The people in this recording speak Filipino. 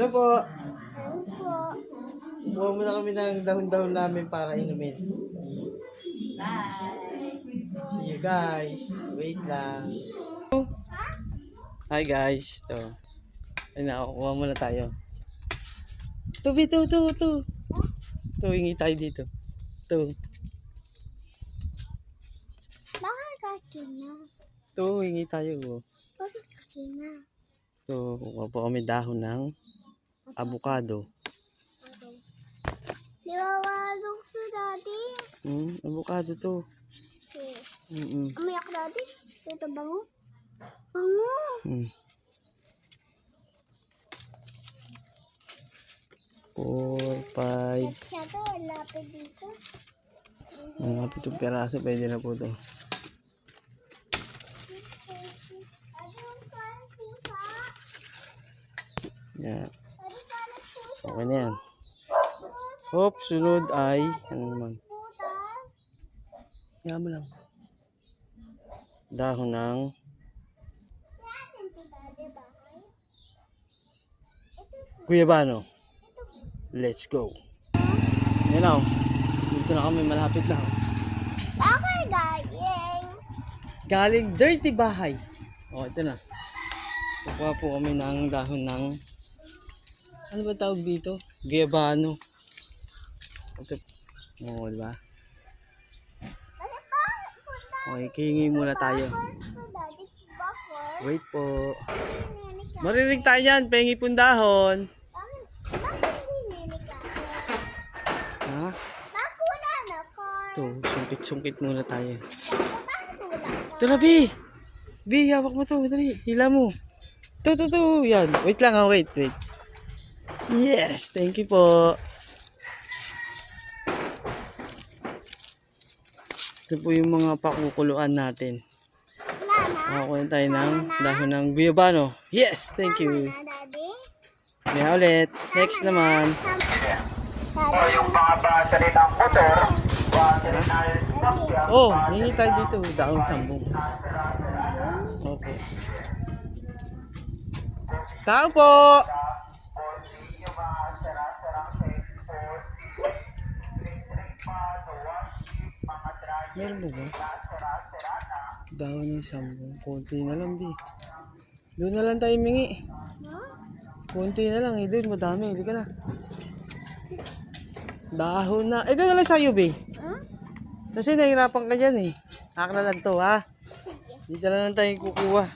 Ano po? Ano po? Buha muna kami ng dahon-dahon namin para inumin. Bye. See you guys. Wait lang. Hi guys. Ito. Ay na, kuha muna tayo. Tubi, to. Ito, hingi tayo dito. Ito. Bakit kakina? Ito, hingi tayo. Bakit kakina? Ito, kuha po kami dahon ng avocado. Liwawalong sa daddy. Avocado to. Umiyak daddy. Ito bango. Bango. 4, 5. Siya to, lapit dito. Mga 7 peraso, pwede na po to. Yan. Okay na yan. Hop, sunod ay, ano naman? Yan mo lang. Dahon ng guyabano. Let's go. Yan na. Dito na kami, malapit na. Bakit galing? Galing dirty bahay. O, ito na. Kukuha po kami ng dahon ng, ano ba tawag dito? Guyabano. Ito. O, diba? Okay, kihingi muna tayo. Wait po. Marinig tayo yan. Pengi pong dahon. Ha? Ito, sungkit-sungkit muna tayo. Ito na, B. B, hawak mo to. Dali, hila mo. Ito. Yan. Wait lang ha, wait. Yes, thank you po. Ito po yung mga pakukuluan natin. Makakuha tayo ng dahon ng guyabano. Yes, thank you. Kaya ulit. Next naman. Yung mga battery ng motor, battery na Oh, hingi tayo dito. Dahon sambong. Okay. Tao po! Meron mo ba? Dahon ng sambong. Konti na lang, B. Doon na lang tayo mingi. Konti na lang, doon madami. Hindi ka na. Dahon na. Doon na lang sa'yo, B. Kasi nahirapan ka dyan eh. Akin na lang to, ha? Dito na lang tayo kukuha.